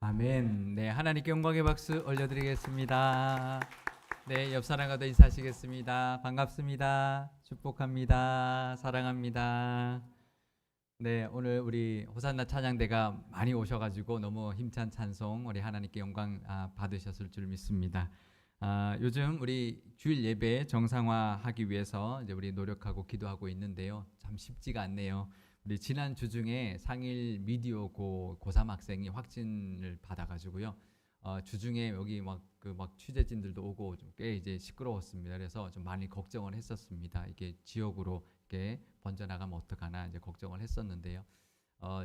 아멘. 네, 하나님께 영광의 박수 올려드리겠습니다. 네, 옆 사람과도 인사하시겠습니다. 반갑습니다. 축복합니다. 사랑합니다. 네, 오늘 우리 호산나 찬양대가 많이 오셔가지고 너무 힘찬 찬송 우리 하나님께 영광 받으셨을 줄 믿습니다. 요즘 우리 주일 예배 정상화하기 위해서 이제 우리 노력하고 기도하고 있는데요. 참 쉽지가 않네요. 우리 지난 주 중에 상일 미디어고 고3 학생이 확진을 받아가지고요. 주중에 여기 막 취재진들도 오고 좀 꽤 이제 시끄러웠습니다. 그래서 좀 많이 걱정을 했었습니다. 이게 지역으로 이렇게 번져나가면 어떡하나 이제 걱정을 했었는데요.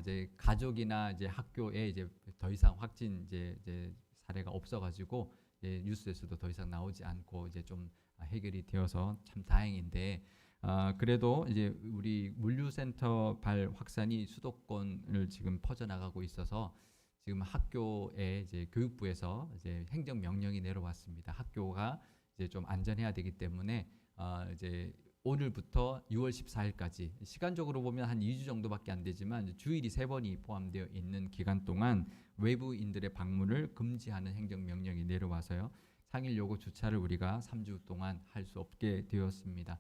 이제 가족이나 이제 학교에 이제 더 이상 확진 이제 사례가 없어가지고 뉴스에서도 더 이상 나오지 않고 이제 좀 해결이 되어서 참 다행인데. 그래도 이제 우리 물류센터 발 확산이 수도권을 지금 퍼져나가고 있어서 지금 학교에 이제 교육부에서 이제 행정 명령이 내려왔습니다. 학교가 이제 좀 안전해야 되기 때문에 이제 오늘부터 6월 14일까지 시간적으로 보면 한 2주 정도밖에 안 되지만 주일이 3번이 포함되어 있는 기간 동안 외부인들의 방문을 금지하는 행정 명령이 내려와서요. 상일 요구 주차를 우리가 3주 동안 할 수 없게 되었습니다.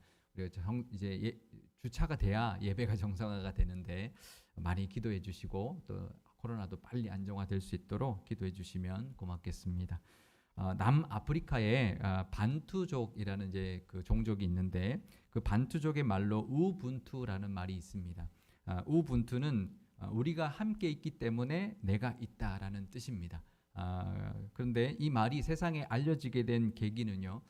이제 주차가 돼야 예배가 정상화가 되는데 많이 기도해 주시고 또 코로나도 빨리 안정화될 수 있도록 기도해 주시면 고맙겠습니다. 남아프리카에 반투족이라는 이제 그 종족이 있는데 그 반투족의 말로 우분투라는 말이 있습니다. 우분투는 우리가 함께 있기 때문에 내가 있다라는 뜻입니다. 그런데 이 말이 세상에 알려지게 된 계기는요.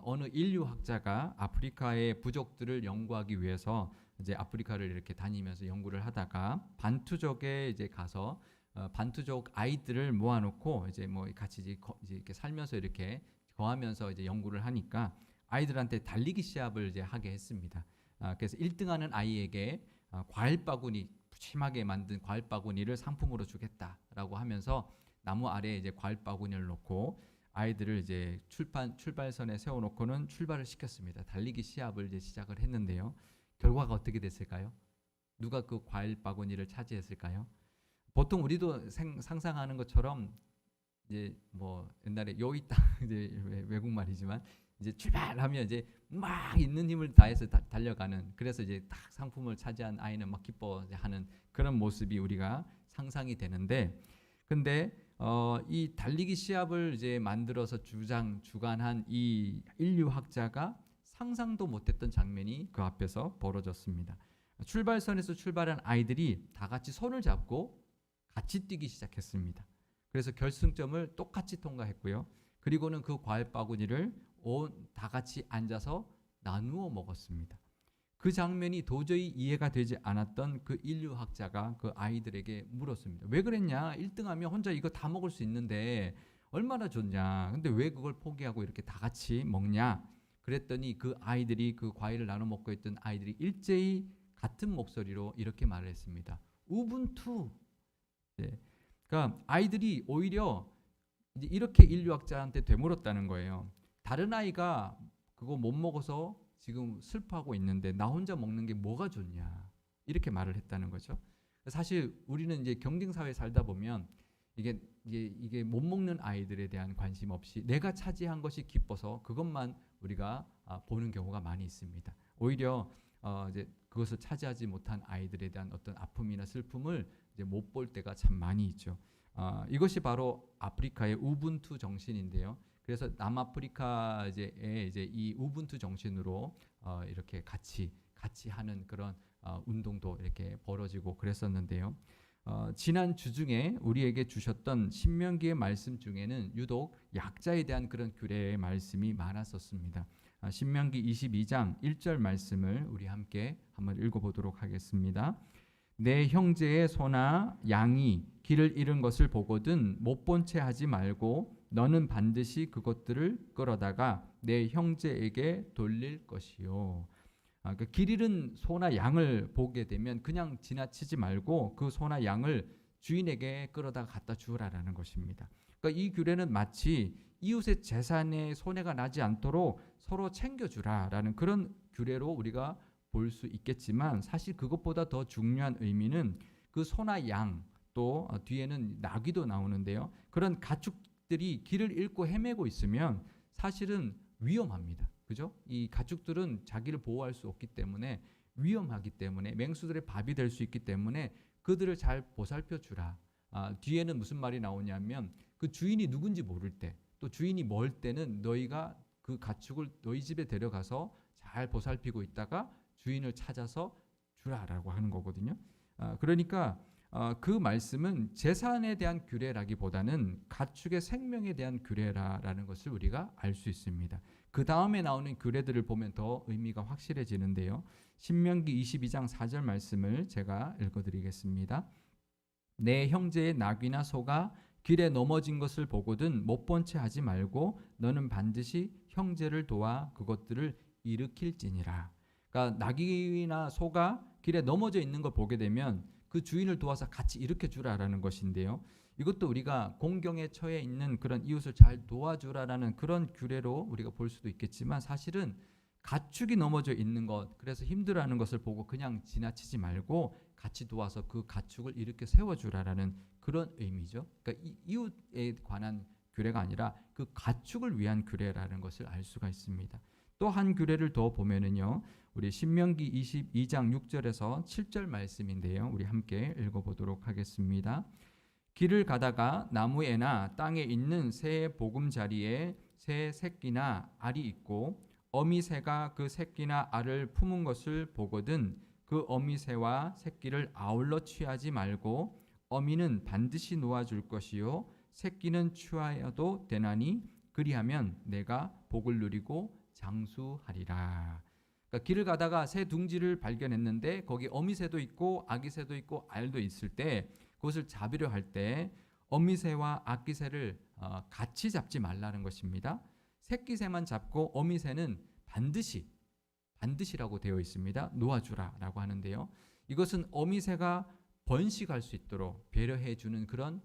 어느 인류학자가 아프리카의 부족들을 연구하기 위해서 이제 아프리카를 이렇게 다니면서 연구를 하다가 반투족에 이제 가서 반투족 아이들을 모아놓고 이제 뭐 같이 이제 이렇게 살면서 이렇게 거하면서 이제 연구를 하니까 아이들한테 달리기 시합을 이제 하게 했습니다. 그래서 1등하는 아이에게 과일 바구니 푸짐하게 만든 과일 바구니를 상품으로 주겠다라고 하면서 나무 아래에 이제 과일 바구니를 놓고 아이들을 이제 출발선에 세워놓고는 출발을 시켰습니다. 달리기 시합을 이제 시작을 했는데요. 결과가 어떻게 됐을까요? 누가 그 과일 바구니를 차지했을까요? 보통 우리도 상상하는 것처럼 이제 뭐 옛날에 요이 땅 이제 외국 말이지만 이제 출발하면 이제 막 있는 힘을 다해서 달려가는, 그래서 이제 딱 상품을 차지한 아이는 막 기뻐하는 그런 모습이 우리가 상상이 되는데, 근데 이 달리기 시합을 이제 만들어서 주관한 이 인류학자가 상상도 못했던 장면이 그 앞에서 벌어졌습니다. 출발선에서 출발한 아이들이 다 같이 손을 잡고 같이 뛰기 시작했습니다. 그래서 결승점을 똑같이 통과했고요. 그리고는 그 과일 바구니를 다 같이 앉아서 나누어 먹었습니다. 그 장면이 도저히 이해가 되지 않았던 그 인류학자가 그 아이들에게 물었습니다. 왜 그랬냐? 1등하면 혼자 이거 다 먹을 수 있는데 얼마나 좋냐? 근데 왜 그걸 포기하고 이렇게 다 같이 먹냐? 그랬더니 그 아이들이, 그 과일을 나눠 먹고 있던 아이들이 일제히 같은 목소리로 이렇게 말을 했습니다. 우분투. 네. 그러니까 아이들이 오히려 이제 이렇게 인류학자한테 되물었다는 거예요. 다른 아이가 그거 못 먹어서 지금 슬퍼하고 있는데 나 혼자 먹는 게 뭐가 좋냐, 이렇게 말을 했다는 거죠. 사실 우리는 이제 경쟁 사회에 살다 보면 이게 못 먹는 아이들에 대한 관심 없이 내가 차지한 것이 기뻐서 그것만 우리가 보는 경우가 많이 있습니다. 오히려 이제 그것을 차지하지 못한 아이들에 대한 어떤 아픔이나 슬픔을 이제 못 볼 때가 참 많이 있죠. 이것이 바로 아프리카의 우분투 정신인데요. 그래서 남아프리카에 이제 이 우분투 정신으로 이렇게 같이 하는 그런 운동도 이렇게 벌어지고 그랬었는데요. 지난 주 중에 우리에게 주셨던 신명기의 말씀 중에는 유독 약자에 대한 그런 규례의 말씀이 많았었습니다. 신명기 22장 1절 말씀을 우리 함께 한번 읽어보도록 하겠습니다. 내 형제의 소나 양이 길을 잃은 것을 보거든 못 본 채 하지 말고 너는 반드시 그것들을 끌어다가 내 형제에게 돌릴 것이요. 그러니까 길 잃은 소나 양을 보게 되면 그냥 지나치지 말고 그 소나 양을 주인에게 끌어다가 갖다 주라라는 것입니다. 그러니까 이 규례는 마치 이웃의 재산에 손해가 나지 않도록 서로 챙겨주라라는 그런 규례로 우리가 볼 수 있겠지만, 사실 그것보다 더 중요한 의미는 그 소나 양, 또 뒤에는 나귀도 나오는데요. 그런 가축들이 길을 잃고 헤매고 있으면 사실은 위험합니다. 그죠? 이 가축들은 자기를 보호할 수 없기 때문에 위험하기 때문에 맹수들의 밥이 될 수 있기 때문에 그들을 잘 보살펴 주라. 뒤에는 무슨 말이 나오냐면 그 주인이 누군지 모를 때, 또 주인이 멀 때는 너희가 그 가축을 너희 집에 데려가서 잘 보살피고 있다가 주인을 찾아서 주라라고 하는 거거든요. 그러니까 그 말씀은 재산에 대한 규례라기보다는 가축의 생명에 대한 규례라는 것을 우리가 알 수 있습니다. 그 다음에 나오는 규례들을 보면 더 의미가 확실해지는데요. 신명기 22장 4절 말씀을 제가 읽어드리겠습니다. 내 형제의 낙이나 소가 길에 넘어진 것을 보거든 못 본 채 하지 말고 너는 반드시 형제를 도와 그것들을 일으킬지니라. 그러니까 낙이나 소가 길에 넘어져 있는 걸 보게 되면 그 주인을 도와서 같이 일으켜 주라라는 것인데요. 이것도 우리가 공경에 처해 있는 그런 이웃을 잘 도와주라라는 그런 규례로 우리가 볼 수도 있겠지만 사실은 가축이 넘어져 있는 것, 그래서 힘들어하는 것을 보고 그냥 지나치지 말고 같이 도와서 그 가축을 일으켜 세워주라라는 그런 의미죠. 그러니까 이웃에 관한 규례가 아니라 그 가축을 위한 규례라는 것을 알 수가 있습니다. 또 한 규례를 더 보면은요. 우리 신명기 22장 6절에서 7절 말씀인데요. 우리 함께 읽어보도록 하겠습니다. 길을 가다가 나무에나 땅에 있는 새의 보금자리에 새 새끼나 알이 있고 어미새가 그 새끼나 알을 품은 것을 보거든 그 어미새와 새끼를 아울러 취하지 말고 어미는 반드시 놓아줄 것이요 새끼는 취하여도 되나니 그리하면 내가 복을 누리고 장수하리라. 그러니까 길을 가다가 새 둥지를 발견했는데 거기 어미새도 있고 아기새도 있고 알도 있을 때 그것을 잡으려 할 때 어미새와 아기새를 같이 잡지 말라는 것입니다. 새끼새만 잡고 어미새는 반드시라고 되어 있습니다. 놓아주라라고 하는데요. 이것은 어미새가 번식할 수 있도록 배려해 주는 그런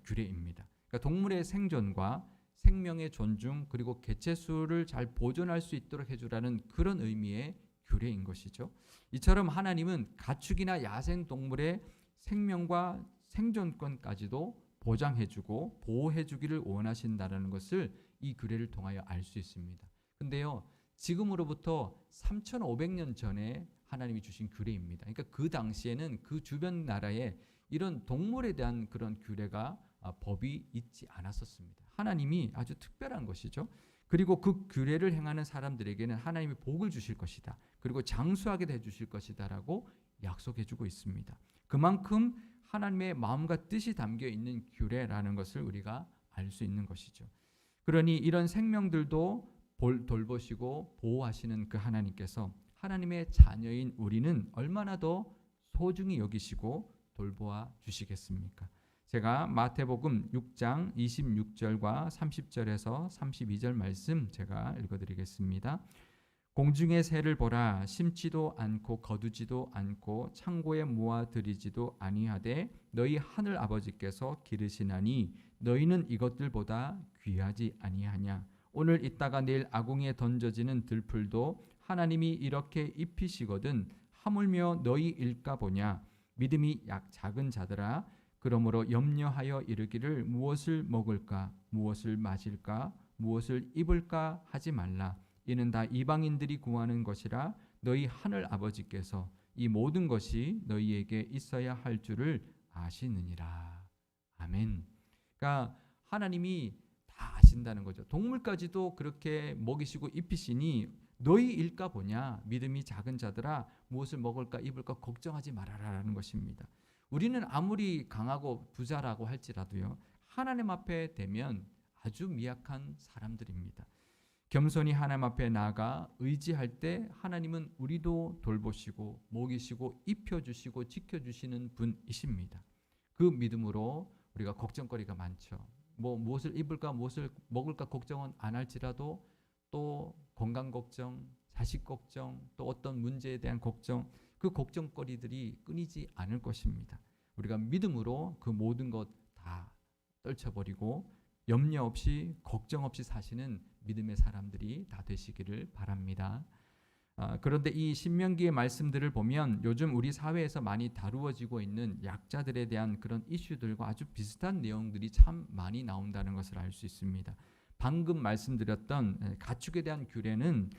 규례입니다. 그러니까 동물의 생존과 생명의 존중 그리고 개체수를 잘 보존할 수 있도록 해주라는 그런 의미의 규례인 것이죠. 이처럼 하나님은 가축이나 야생 동물의 생명과 생존권까지도 보장해주고 보호해주기를 원하신다는 것을 이 규례를 통하여 알 수 있습니다. 근데요, 지금으로부터 3,500년 전에 하나님이 주신 규례입니다. 그러니까 그 당시에는 그 주변 나라에 이런 동물에 대한 그런 규례가 법이 있지 않았었습니다. 하나님이 아주 특별한 것이죠. 그리고 그 규례를 행하는 사람들에게는 하나님이 복을 주실 것이다. 그리고 장수하게 해 주실 것이다라고 약속해 주고 있습니다. 그만큼 하나님의 마음과 뜻이 담겨 있는 규례라는 것을 우리가 알 수 있는 것이죠. 그러니 이런 생명들도 돌보시고 보호하시는 그 하나님께서 하나님의 자녀인 우리는 얼마나 더 소중히 여기시고 돌보아 주시겠습니까? 제가 마태복음 6장 26절과 30절에서 32절 말씀 제가 읽어드리겠습니다. 공중의 새를 보라. 심지도 않고 거두지도 않고 창고에 모아들이지도 아니하되 너희 하늘 아버지께서 기르시나니 너희는 이것들보다 귀하지 아니하냐. 오늘 있다가 내일 아궁이에 던져지는 들풀도 하나님이 이렇게 입히시거든 하물며 너희 일까 보냐. 믿음이 작은 자들아 그러므로 염려하여 이르기를 무엇을 먹을까 무엇을 마실까 무엇을 입을까 하지 말라. 이는 다 이방인들이 구하는 것이라 너희 하늘 아버지께서 이 모든 것이 너희에게 있어야 할 줄을 아시느니라. 아멘. 그러니까 하나님이 다 아신다는 거죠. 동물까지도 그렇게 먹이시고 입히시니 너희 일까 보냐. 믿음이 작은 자들아 무엇을 먹을까 입을까 걱정하지 말아라라는 것입니다. 우리는 아무리 강하고 부자라고 할지라도요. 하나님 앞에 되면 아주 미약한 사람들입니다. 겸손히 하나님 앞에 나아가 의지할 때 하나님은 우리도 돌보시고 먹이시고 입혀주시고 지켜주시는 분이십니다. 그 믿음으로 우리가 걱정거리가 많죠. 무엇을 입을까 무엇을 먹을까 걱정은 안 할지라도 또 건강 걱정, 자식 걱정, 또 어떤 문제에 대한 걱정, 그 걱정거리들이 끊이지 않을 것입니다. 우리가 믿음으로 그 모든 것 다 떨쳐버리고 염려 없이 걱정 없이 사시는 믿음의 사람들이 다 되시기를 바랍니다. 그런데 이 신명기의 말씀들을 보면 요즘 우리 사회에서 많이 다루어지고 있는 약자들에 대한 그런 이슈들과 아주 비슷한 내용들이 참 많이 나온다는 것을 알 수 있습니다. 방금 말씀드렸던 가축에 대한 규례는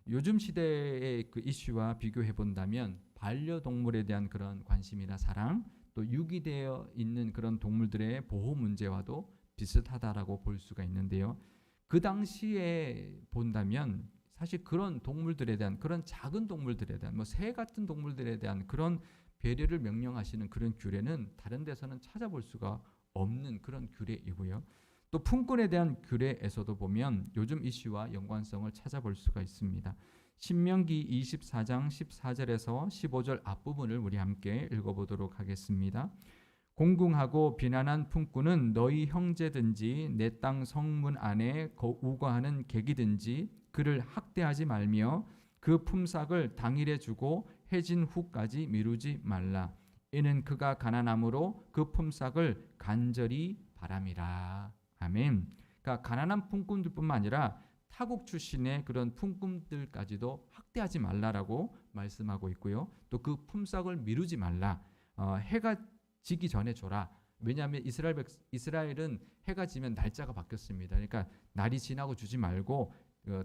요즘 시대의 그 이슈와 비교해 본다면 반려동물에 대한 그런 관심이나 사랑, 또 유기되어 있는 그런 동물들의 보호 문제와도 비슷하다라고 볼 수가 있는데요. 그 당시에 본다면 사실 그런 동물들에 대한, 그런 작은 동물들에 대한, 뭐 새 같은 동물들에 대한 그런 배려를 명령하시는 그런 규례는 다른 데서는 찾아볼 수가 없는 그런 규례이고요. 또 품꾼에 대한 규례에서도 보면 요즘 이슈와 연관성을 찾아볼 수가 있습니다. 신명기 24장 14절에서 15절 앞부분을 우리 함께 읽어보도록 하겠습니다. 공궁하고 비난한 품꾼은 너희 형제든지 내 땅 성문 안에 우거하는 객이든지 그를 학대하지 말며 그 품삯을 당일에 주고 해진 후까지 미루지 말라. 이는 그가 가난함으로 그 품삯을 간절히 바람이라. 아멘. 그러니까 가난한 품꾼들뿐만 아니라 타국 출신의 그런 품꾼들까지도 학대하지 말라라고 말씀하고 있고요. 또 그 품삯을 미루지 말라. 해가 지기 전에 줘라. 왜냐하면 이스라엘은 해가 지면 날짜가 바뀌었습니다. 그러니까 날이 지나고 주지 말고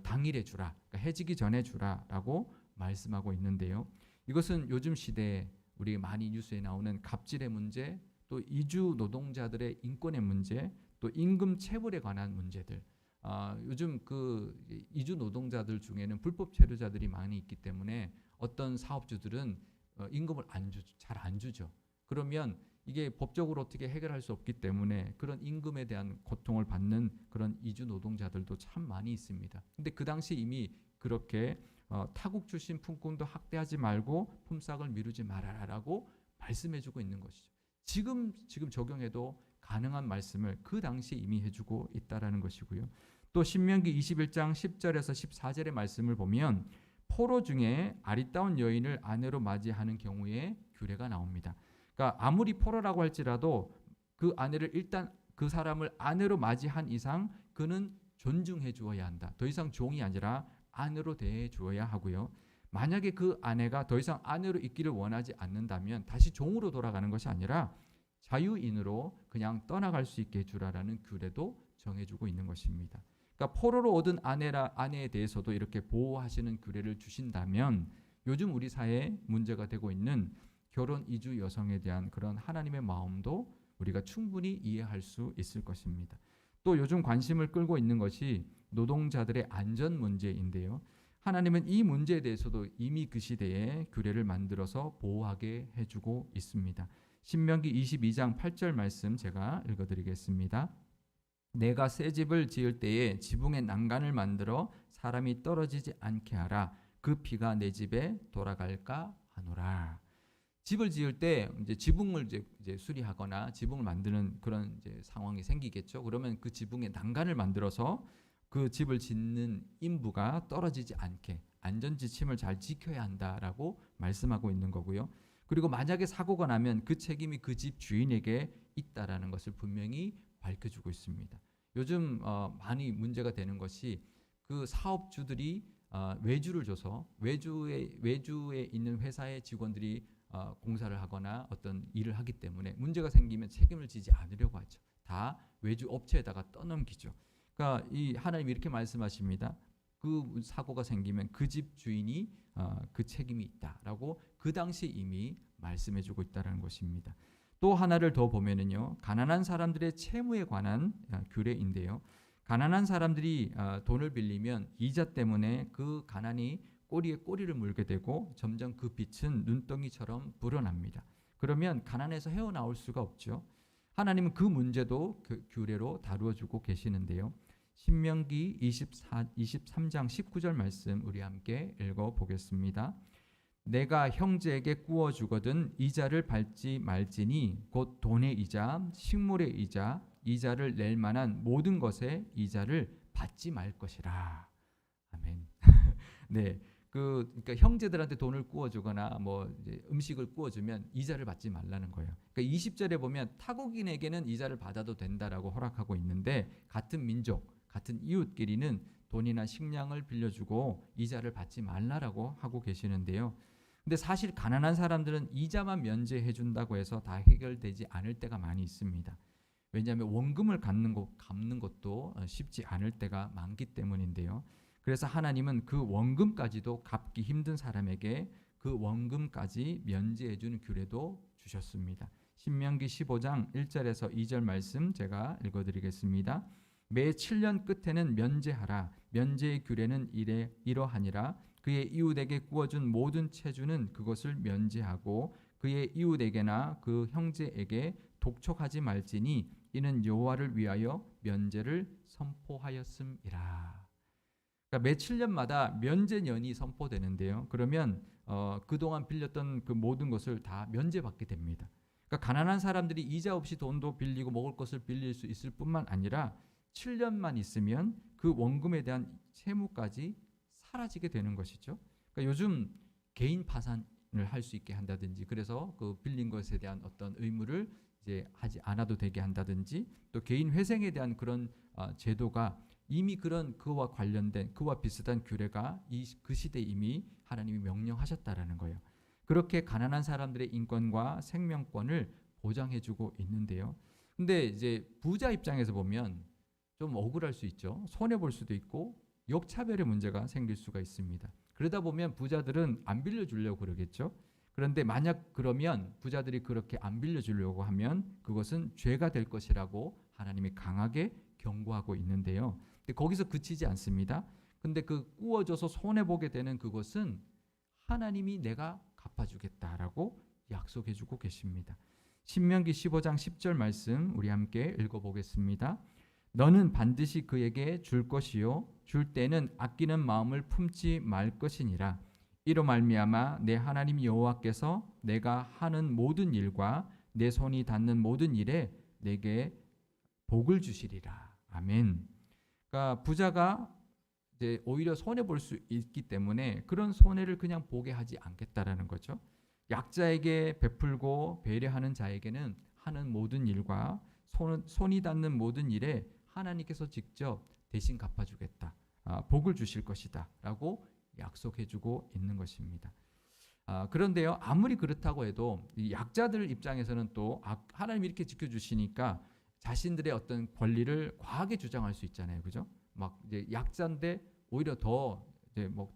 당일에 주라. 그러니까 해 지기 전에 주라라고 말씀하고 있는데요. 이것은 요즘 시대에 우리 많이 뉴스에 나오는 갑질의 문제, 또 이주 노동자들의 인권의 문제, 또 임금 체불에 관한 문제들. 요즘 그 이주 노동자들 중에는 불법 체류자들이 많이 있기 때문에 어떤 사업주들은 임금을 잘 안 주죠. 그러면 이게 법적으로 어떻게 해결할 수 없기 때문에 그런 임금에 대한 고통을 받는 그런 이주 노동자들도 참 많이 있습니다. 근데 그 당시 이미 그렇게 타국 출신 품꾼도 학대하지 말고 품삯을 미루지 말아라라고 말씀해주고 있는 것이죠. 지금 적용해도 가능한 말씀을 그 당시에 이미 해주고 있다라는 것이고요. 또 신명기 21장 10절에서 14절의 말씀을 보면 포로 중에 아리따운 여인을 아내로 맞이하는 경우에 규례가 나옵니다. 그러니까 아무리 포로라고 할지라도 그 아내를 일단 그 사람을 아내로 맞이한 이상 그는 존중해 주어야 한다. 더 이상 종이 아니라 아내로 대해 주어야 하고요. 만약에 그 아내가 더 이상 아내로 있기를 원하지 않는다면 다시 종으로 돌아가는 것이 아니라 자유인으로 그냥 떠나갈 수 있게 해주라라는 규례도 정해주고 있는 것입니다. 그러니까 포로로 얻은 아내에 대해서도 이렇게 보호하시는 규례를 주신다면 요즘 우리 사회에 문제가 되고 있는 결혼 이주 여성에 대한 그런 하나님의 마음도 우리가 충분히 이해할 수 있을 것입니다. 또 요즘 관심을 끌고 있는 것이 노동자들의 안전 문제인데요. 하나님은 이 문제에 대해서도 이미 그 시대에 규례를 만들어서 보호하게 해주고 있습니다. 신명기 22장 8절 말씀 제가 읽어드리겠습니다. 내가 새 집을 지을 때에 지붕에 난간을 만들어 사람이 떨어지지 않게 하라. 그 피가 내 집에 돌아갈까 하노라. 집을 지을 때 이제 지붕을 이제 수리하거나 지붕을 만드는 그런 이제 상황이 생기겠죠. 그러면 그 지붕에 난간을 만들어서 그 집을 짓는 인부가 떨어지지 않게 안전 지침을 잘 지켜야 한다라고 말씀하고 있는 거고요. 그리고 만약에 사고가 나면 그 책임이 그 집 주인에게 있다라는 것을 분명히 밝혀주고 있습니다. 요즘 많이 문제가 되는 것이 그 사업주들이 외주를 줘서 외주에 있는 회사의 직원들이 공사를 하거나 어떤 일을 하기 때문에 문제가 생기면 책임을 지지 않으려고 하죠. 다 외주 업체에다가 떠넘기죠. 그러니까 이 하나님이 이렇게 말씀하십니다. 그 사고가 생기면 그 집 주인이 그 책임이 있다라고 그 당시 이미 말씀해주고 있다는 것입니다. 또 하나를 더 보면은요, 가난한 사람들의 채무에 관한 규례인데요. 가난한 사람들이 돈을 빌리면 이자 때문에 그 가난이 꼬리에 꼬리를 물게 되고 점점 그 빚은 눈덩이처럼 불어납니다. 그러면 가난에서 헤어나올 수가 없죠. 하나님은 그 문제도 규례로 다루어주고 계시는데요. 신명기 23장 19절 말씀 우리 함께 읽어보겠습니다. 내가 형제에게 구워주거든 이자를 받지 말지니 곧 돈의 이자, 식물의 이자, 이자를 낼 만한 모든 것에 이자를 받지 말 것이라. 아멘. 네. 그러니까 형제들한테 돈을 구워주거나 뭐 이제 음식을 구워주면 이자를 받지 말라는 거예요. 그러니까 20절에 보면 타국인에게는 이자를 받아도 된다라고 허락하고 있는데 같은 민족, 같은 이웃끼리는 돈이나 식량을 빌려주고 이자를 받지 말라라고 하고 계시는데요. 근데 사실 가난한 사람들은 이자만 면제해 준다고 해서 다 해결되지 않을 때가 많이 있습니다. 왜냐하면 원금을 갚는 것도 쉽지 않을 때가 많기 때문인데요. 그래서 하나님은 그 원금까지도 갚기 힘든 사람에게 그 원금까지 면제해 주는 규례도 주셨습니다. 신명기 15장 1절에서 2절 말씀 제가 읽어드리겠습니다. 매 7년 끝에는 면제하라. 면제의 규례는 이러하니라. 그의 이웃에게 구워준 모든 채주는 그것을 면제하고 그의 이웃에게나 그 형제에게 독촉하지 말지니 이는 여호와를 위하여 면제를 선포하였음이라. 그러니까 매 7년마다 면제년이 선포되는데요. 그러면 그동안 빌렸던 그 모든 것을 다 면제받게 됩니다. 그러니까 가난한 사람들이 이자 없이 돈도 빌리고 먹을 것을 빌릴 수 있을 뿐만 아니라 7년만 있으면 그 원금에 대한 채무까지 사라지게 되는 것이죠. 그러니까 요즘 개인 파산을 할 수 있게 한다든지, 그래서 그 빌린 것에 대한 어떤 의무를 이제 하지 않아도 되게 한다든지, 또 개인 회생에 대한 그런 제도가 이미 그와 관련된 그와 비슷한 규례가 그 시대에 이미 하나님이 명령하셨다라는 거예요. 그렇게 가난한 사람들의 인권과 생명권을 보장해주고 있는데요. 근데 이제 부자 입장에서 보면 좀 억울할 수 있죠. 손해 볼 수도 있고 역차별의 문제가 생길 수가 있습니다. 그러다 보면 부자들은 안 빌려주려고 그러겠죠. 그런데 만약 그러면 부자들이 그렇게 안 빌려주려고 하면 그것은 죄가 될 것이라고 하나님이 강하게 경고하고 있는데요. 근데 거기서 그치지 않습니다. 근데 그 꾸어져서 손해보게 되는 그것은 하나님이 내가 갚아주겠다라고 약속해주고 계십니다. 신명기 15장 10절 말씀 우리 함께 읽어보겠습니다. 너는 반드시 그에게 줄 것이요 줄 때는 아끼는 마음을 품지 말 것이니라. 이로 말미암아 내 하나님 여호와께서 내가 하는 모든 일과 내 손이 닿는 모든 일에 내게 복을 주시리라. 아멘. 그러니까 부자가 이제 오히려 손해 볼 수 있기 때문에 그런 손해를 그냥 보게 하지 않겠다라는 거죠. 약자에게 베풀고 배려하는 자에게는 하는 모든 일과 손이 닿는 모든 일에 하나님께서 직접 대신 갚아주겠다. 복을 주실 것이다. 라고 약속해주고 있는 것입니다. 그런데요. 아무리 그렇다고 해도 이 약자들 입장에서는 또 하나님이 이렇게 지켜주시니까 자신들의 어떤 권리를 과하게 주장할 수 있잖아요. 그죠? 막 이제 약자인데 오히려 더 이제 뭐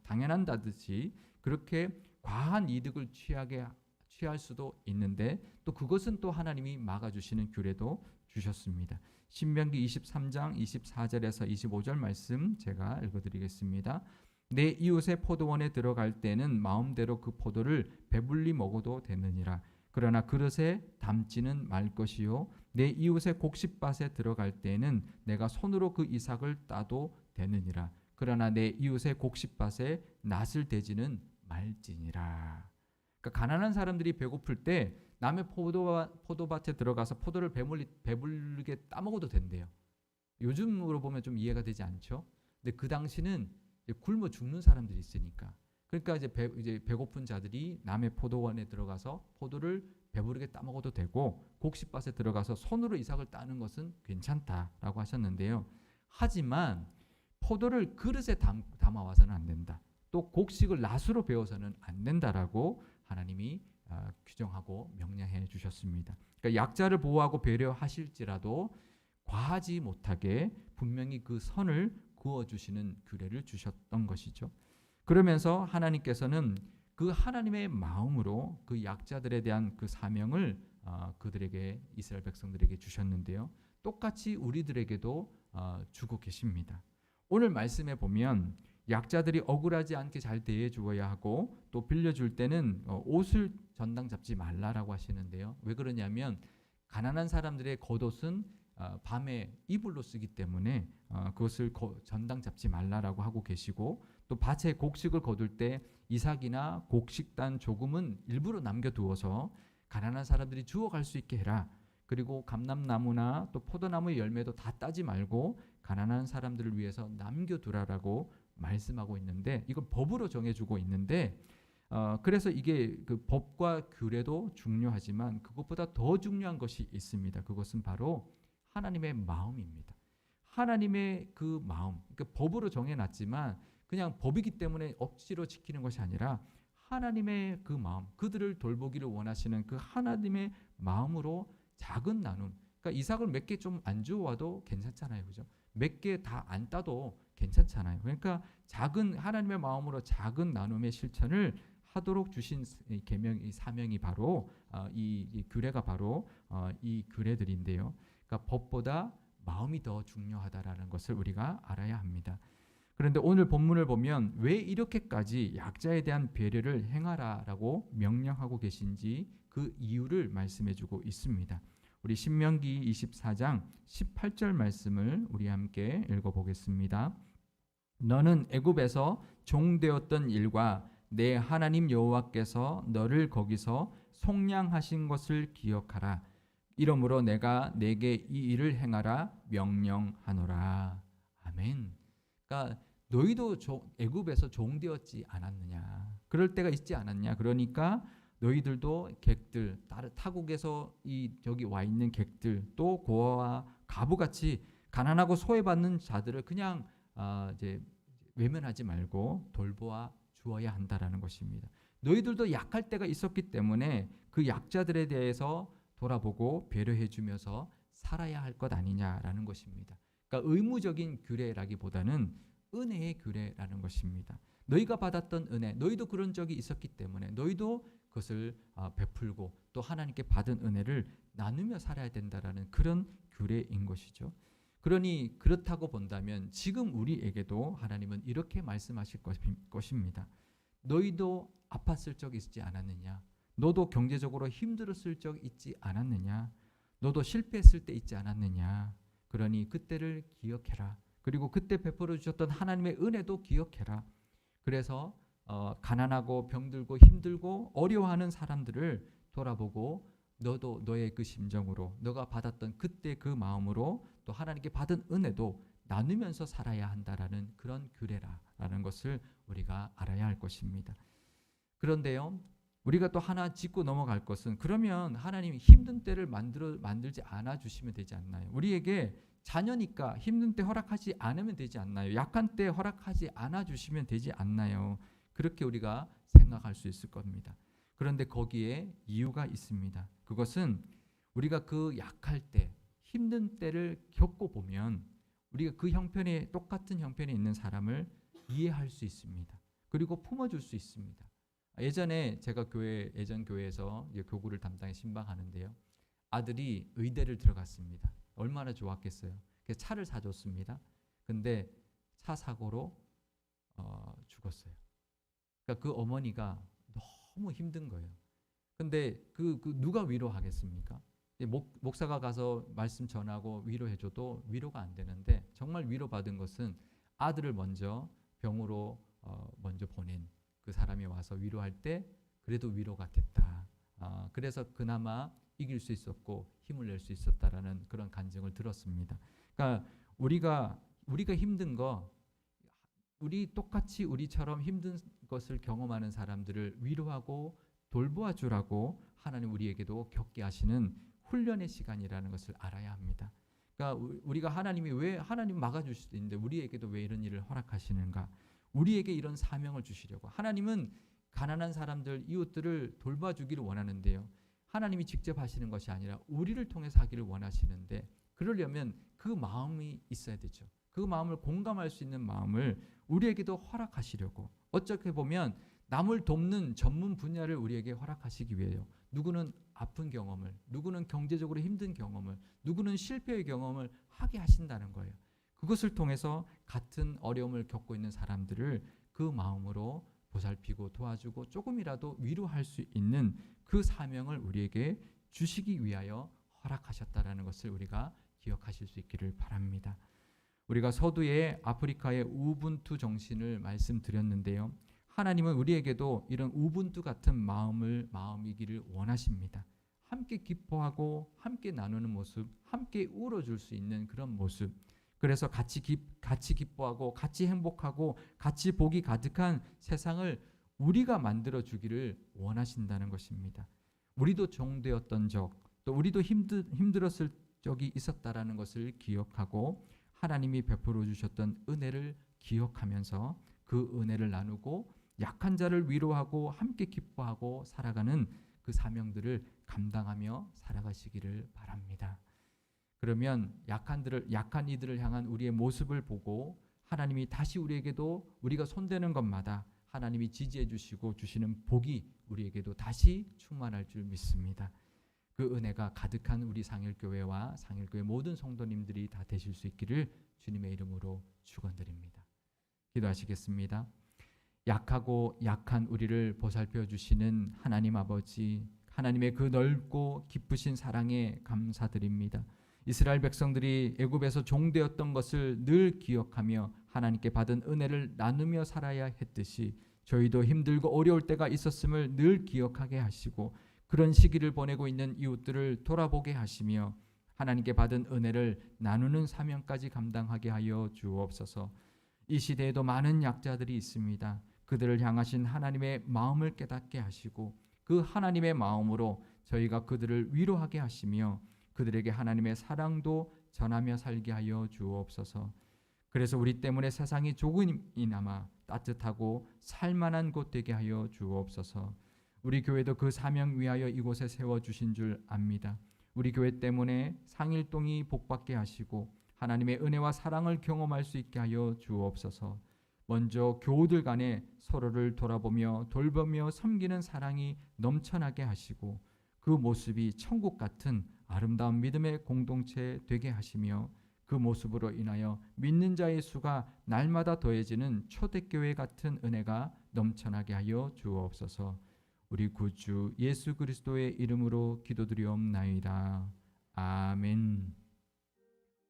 당연한다듯이 그렇게 과한 이득을 취할 수도 있는데 또 그것은 또 하나님이 막아주시는 규례도 주셨습니다. 신명기 23장 24절에서 25절 말씀 제가 읽어드리겠습니다. 내 이웃의 포도원에 들어갈 때는 마음대로 그 포도를 배불리 먹어도 되느니라. 그러나 그릇에 담지는 말 것이요 내 이웃의 곡식밭에 들어갈 때는 내가 손으로 그 이삭을 따도 되느니라. 그러나 내 이웃의 곡식밭에 낫을 대지는 말지니라. 그러니까 가난한 사람들이 배고플 때 남의 포도밭에 들어가서 포도를 배불리게 따먹어도 된대요. 요즘으로 보면 좀 이해가 되지 않죠? 근데 그 당시는 굶어 죽는 사람들이 있으니까. 그러니까 이제 배고픈 자들이 남의 포도원에 들어가서 포도를 배부르게 따먹어도 되고 곡식밭에 들어가서 손으로 이삭을 따는 것은 괜찮다라고 하셨는데요. 하지만 포도를 그릇에 담아와서는 안 된다. 또 곡식을 낫으로 베어서는 안 된다라고 하나님이 규정하고 명령해 주셨습니다. 그러니까 약자를 보호하고 배려하실지라도 과하지 못하게 분명히 그 선을 그어주시는 규례를 주셨던 것이죠. 그러면서 하나님께서는 그 하나님의 마음으로 그 약자들에 대한 그 사명을 그들에게 이스라엘 백성들에게 주셨는데요. 똑같이 우리들에게도 주고 계십니다. 오늘 말씀에 보면 약자들이 억울하지 않게 잘 대해 주어야 하고 또 빌려줄 때는 옷을 전당 잡지 말라라고 하시는데요. 왜 그러냐면 가난한 사람들의 겉옷은 밤에 이불로 쓰기 때문에 그것을 전당 잡지 말라라고 하고 계시고 또 밭에 곡식을 거둘 때 이삭이나 곡식단 조금은 일부러 남겨두어서 가난한 사람들이 주워갈 수 있게 해라. 그리고 감람나무나 또 포도나무의 열매도 다 따지 말고 가난한 사람들을 위해서 남겨두라라고 말씀하고 있는데 이걸 법으로 정해주고 있는데 그래서 이게 그 법과 규례도 중요하지만 그것보다 더 중요한 것이 있습니다. 그것은 바로 하나님의 마음입니다. 하나님의 그 마음, 그러니까 법으로 정해놨지만 그냥 법이기 때문에 억지로 지키는 것이 아니라 하나님의 그 마음, 그들을 돌보기를 원하시는 그 하나님의 마음으로 작은 나눔. 그러니까 이삭을 몇 개 좀 안 주워와도 괜찮잖아요, 그죠? 몇 개 다 안 따도 괜찮잖아요. 그러니까 작은 하나님의 마음으로 작은 나눔의 실천을 하도록 주신 계명, 이 사명이 바로 이 규례가 바로 이 규례들인데요. 그러니까 법보다 마음이 더 중요하다라는 것을 우리가 알아야 합니다. 그런데 오늘 본문을 보면 왜 이렇게까지 약자에 대한 배려를 행하라라고 명령하고 계신지 그 이유를 말씀해주고 있습니다. 우리 신명기 24장 18절 말씀을 우리 함께 읽어보겠습니다. 너는 애굽에서 종되었던 일과 내 하나님 여호와께서 너를 거기서 속량하신 것을 기억하라. 이러므로 내가 내게 이 일을 행하라 명령하노라. 아멘. 그러니까 너희도 애굽에서 종되었지 않았느냐? 그럴 때가 있지 않았냐? 그러니까 너희들도 객들, 타국에서 저기 와 있는 객들, 또 고아와 가부같이 가난하고 소외받는 자들을 그냥 이제 외면하지 말고 돌보아 주어야 한다라는 것입니다. 너희들도 약할 때가 있었기 때문에 그 약자들에 대해서 돌아보고 배려해 주면서 살아야 할 것 아니냐라는 것입니다. 그러니까 의무적인 규례라기보다는 은혜의 규례라는 것입니다. 너희가 받았던 은혜, 너희도 그런 적이 있었기 때문에 너희도 그것을 베풀고 또 하나님께 받은 은혜를 나누며 살아야 된다라는 그런 규례인 것이죠. 그러니 그렇다고 본다면 지금 우리에게도 하나님은 이렇게 말씀하실 것입니다. 너희도 아팠을 적 있지 않았느냐? 너도 경제적으로 힘들었을 적 있지 않았느냐? 너도 실패했을 때 있지 않았느냐? 그러니 그때를 기억해라. 그리고 그때 베풀어 주셨던 하나님의 은혜도 기억해라. 그래서 가난하고 병들고 힘들고 어려워하는 사람들을 돌아보고 너도 너의 그 심정으로 너가 받았던 그때 그 마음으로 또 하나님께 받은 은혜도 나누면서 살아야 한다라는 그런 규례라는 것을 우리가 알아야 할 것입니다. 그런데요, 우리가 또 하나 짚고 넘어갈 것은 그러면 하나님이 힘든 때를 만들지 않아 주시면 되지 않나요? 우리에게 자녀니까 힘든 때 허락하지 않으면 되지 않나요? 약한 때 허락하지 않아 주시면 되지 않나요? 그렇게 우리가 생각할 수 있을 겁니다. 그런데 거기에 이유가 있습니다. 그것은 우리가 그 약할 때, 힘든 때를 겪어보면 우리가 그 형편에 똑같은 형편에 있는 사람을 이해할 수 있습니다. 그리고 품어줄 수 있습니다. 예전에 제가 예전 교회에서 교구를 담당해 신방하는데요. 아들이 의대를 들어갔습니다. 얼마나 좋았겠어요. 그래서 차를 사줬습니다. 근데 차 사고로 죽었어요. 그러니까 그 어머니가 너무 힘든 거예요. 근데 그 누가 위로하겠습니까? 목사가 가서 말씀 전하고 위로해줘도 위로가 안 되는데 정말 위로받은 것은 아들을 먼저 병으로 먼저 보낸 그 사람이 와서 위로할 때 그래도 위로가 됐다. 그래서 그나마 이길 수 있었고 힘을 낼 수 있었다라는 그런 간증을 들었습니다. 그러니까 우리가 힘든 거 우리 똑같이 우리처럼 힘든 것을 경험하는 사람들을 위로하고 돌보아 주라고 하나님 우리에게도 겪게 하시는 훈련의 시간이라는 것을 알아야 합니다. 그러니까 우리가 하나님 막아주실 수 있는데 우리에게도 왜 이런 일을 허락하시는가? 우리에게 이런 사명을 주시려고. 하나님은 가난한 사람들, 이웃들을 돌봐주기를 원하는데요. 하나님이 직접 하시는 것이 아니라 우리를 통해서 하기를 원하시는데 그러려면 그 마음이 있어야 되죠. 그 마음을 공감할 수 있는 마음을 우리에게도 허락하시려고. 어떻게 보면 남을 돕는 전문 분야를 우리에게 허락하시기 위해요. 누구는 아픈 경험을, 누구는 경제적으로 힘든 경험을, 누구는 실패의 경험을 하게 하신다는 거예요. 그것을 통해서 같은 어려움을 겪고 있는 사람들을 그 마음으로 보살피고 도와주고 조금이라도 위로할 수 있는 그 사명을 우리에게 주시기 위하여 허락하셨다라는 것을 우리가 기억하실 수 있기를 바랍니다. 우리가 서두에 아프리카의 우분투 정신을 말씀드렸는데요. 하나님은 우리에게도 이런 우분투 같은 마음이기를 원하십니다. 함께 기뻐하고 함께 나누는 모습, 함께 울어줄 수 있는 그런 모습. 그래서 같이 기뻐하고 같이 행복하고 같이 복이 가득한 세상을 우리가 만들어 주기를 원하신다는 것입니다. 우리도 종되었던 적, 또 우리도 힘들었을 적이 있었다라는 것을 기억하고 하나님이 베풀어 주셨던 은혜를 기억하면서 그 은혜를 나누고 약한 자를 위로하고 함께 기뻐하고 살아가는 그 사명들을 감당하며 살아가시기를 바랍니다. 그러면 약한 이들을 향한 우리의 모습을 보고 하나님이 다시 우리에게도 우리가 손대는 것마다 하나님이 지지해 주시고 주시는 복이 우리에게도 다시 충만할 줄 믿습니다. 그 은혜가 가득한 우리 상일교회와 상일교회 모든 성도님들이 다 되실 수 있기를 주님의 이름으로 축원드립니다. 기도하시겠습니다. 약하고 약한 우리를 보살펴 주시는 하나님 아버지, 하나님의 그 넓고 기쁘신 사랑에 감사드립니다. 이스라엘 백성들이 애굽에서 종되었던 것을 늘 기억하며 하나님께 받은 은혜를 나누며 살아야 했듯이 저희도 힘들고 어려울 때가 있었음을 늘 기억하게 하시고 그런 시기를 보내고 있는 이웃들을 돌아보게 하시며 하나님께 받은 은혜를 나누는 사명까지 감당하게 하여 주옵소서. 이 시대에도 많은 약자들이 있습니다. 그들을 향하신 하나님의 마음을 깨닫게 하시고 그 하나님의 마음으로 저희가 그들을 위로하게 하시며 그들에게 하나님의 사랑도 전하며 살게 하여 주옵소서. 그래서 우리 때문에 세상이 조금이나마 따뜻하고 살만한 곳 되게 하여 주옵소서. 우리 교회도 그 사명 위하여 이곳에 세워주신 줄 압니다. 우리 교회 때문에 상일동이 복받게 하시고 하나님의 은혜와 사랑을 경험할 수 있게 하여 주옵소서. 먼저 교우들 간에 서로를 돌아보며 돌보며 섬기는 사랑이 넘쳐나게 하시고 그 모습이 천국 같은 아름다운 믿음의 공동체 되게 하시며 그 모습으로 인하여 믿는 자의 수가 날마다 더해지는 초대교회 같은 은혜가 넘쳐나게 하여 주옵소서. 우리 구주 예수 그리스도의 이름으로 기도드리옵나이다. 아멘.